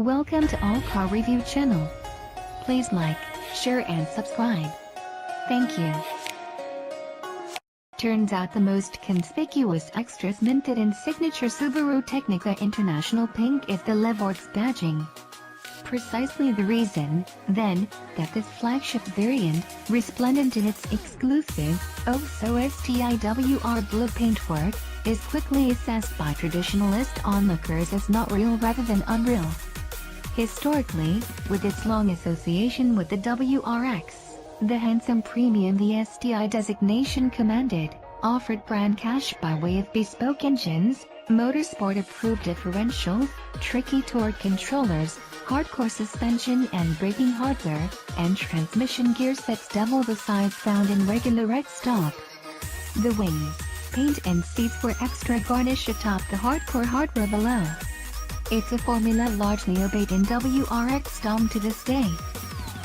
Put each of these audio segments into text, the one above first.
Welcome to All Car Review channel. Please like, share and subscribe. Thank you. Turns out the most conspicuous extras minted in signature Subaru Technica International Pink is the Levorg's badging. Precisely the reason, then, that this flagship variant, resplendent in its exclusive, STI blue paintwork, is quickly assessed by traditionalist onlookers as not real rather than unreal. Historically, with its long association with the WRX, the handsome premium the STI designation commanded, offered brand cash by way of bespoke engines, motorsport-approved differentials, tricky torque controllers, hardcore suspension and braking hardware, and transmission gear sets double the size found in regular X stock. The wings, paint and seats were extra garnish atop the hardcore hardware below. It's a formula largely obeyed in WRX dom to this day.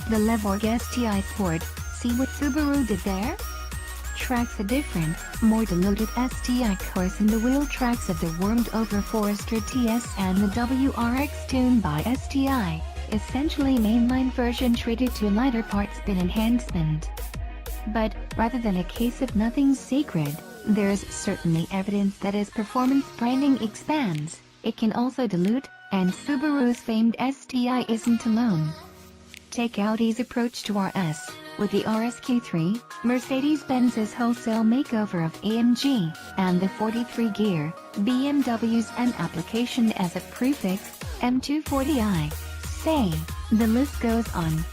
The Levorg STI Sport, see what Subaru did there? Tracks a different, more diluted STI course in the wheel tracks of the warmed-over Forester TS and the WRX tuned by STI, essentially mainline version treated to lighter part spin enhancement. But, rather than a case of nothing sacred, there's certainly evidence that as performance branding expands, it can also dilute, and Subaru's famed STI isn't alone. Take Audi's approach to RS, with the RSQ3, Mercedes-Benz's wholesale makeover of AMG, and the 43-gear, BMW's M application as a prefix, M240i. Say, the list goes on.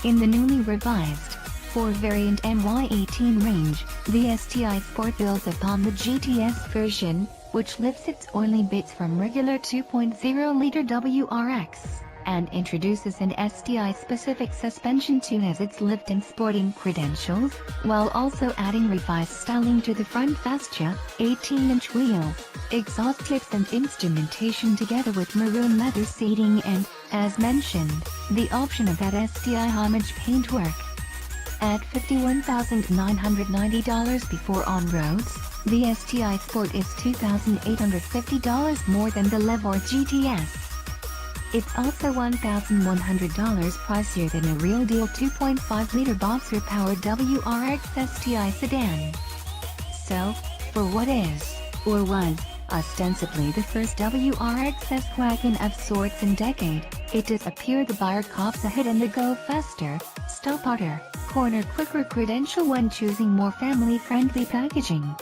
In the newly revised 4-variant MY18 range, the STI Sport builds upon the GTS version, which lifts its oily bits from regular 2.0-liter WRX, and introduces an STI-specific suspension tune as its lift and sporting credentials, while also adding revised styling to the front fascia, 18-inch wheels, exhaust tips and instrumentation together with maroon leather seating and, as mentioned, the option of that STI homage paintwork. At $51,990 before on-roads, the STI Sport is $2,850 more than the Levorg GTS. It's also $1,100 pricier than a real deal 2.5-liter boxer-powered WRX STI sedan. So, for what is, or was, ostensibly the first WRX S-Wagon of sorts in decade, it does appear the buyer cops a hit in the go faster, stop harder, corner quicker credential when choosing more family-friendly packaging.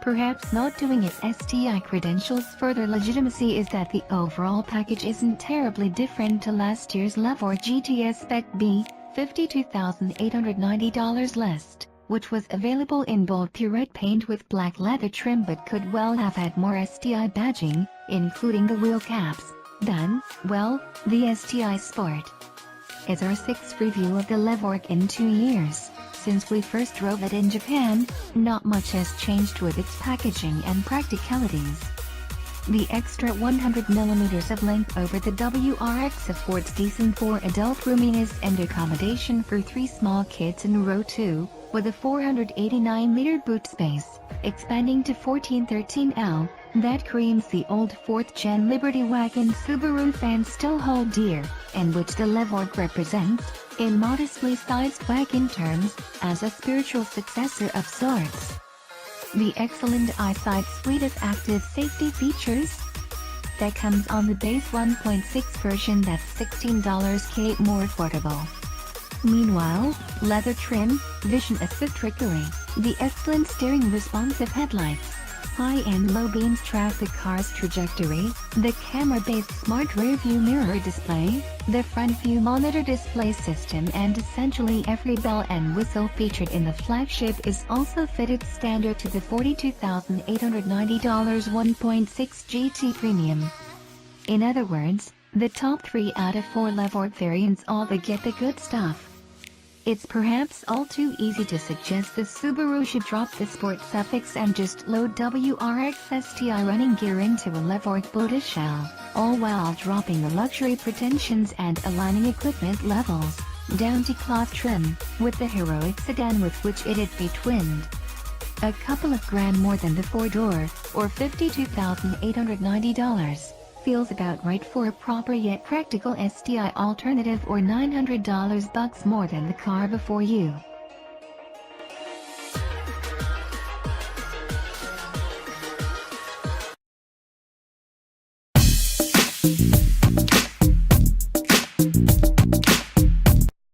Perhaps not doing its STI credentials further legitimacy is that the overall package isn't terribly different to last year's Levorg GTS Spec B, $52,890 list, which was available in bold purette paint with black leather trim but could well have had more STI badging, including the wheel caps, than, well, the STI Sport. It's our 6th review of the Levorg in 2 years. Since we first drove it in Japan, not much has changed with its packaging and practicalities. The extra 100mm of length over the WRX affords decent for adult roominess and accommodation for 3 small kids in row 2, with a 489-liter boot space, expanding to 1413L, that creams the old 4th-gen Liberty wagon Subaru fans still hold dear, and which the Levorg represents, in modestly sized wagon terms, as a spiritual successor of sorts. The excellent eyesight suite of active safety features that comes on the base 1.6 version that's $16K more affordable. Meanwhile, leather trim, vision assist trickery, the excellent steering responsive headlights, high and low beams track the car's trajectory, the camera-based smart rear-view mirror display, the front-view monitor display system and essentially every bell and whistle featured in the flagship is also fitted standard to the $42,890 1.6 GT Premium. In other words, the top 3 out of 4 Levorg variants all but get the good stuff. It's perhaps all too easy to suggest the Subaru should drop the sport suffix and just load WRX STI running gear into a Levorg body shell, all while dropping the luxury pretensions and aligning equipment levels, down to cloth trim, with the heroic sedan with which it'd be twinned. A couple of grand more than the 4-door, or $52,890. feels about right for a proper yet practical STI alternative, or $900 bucks more than the car before you.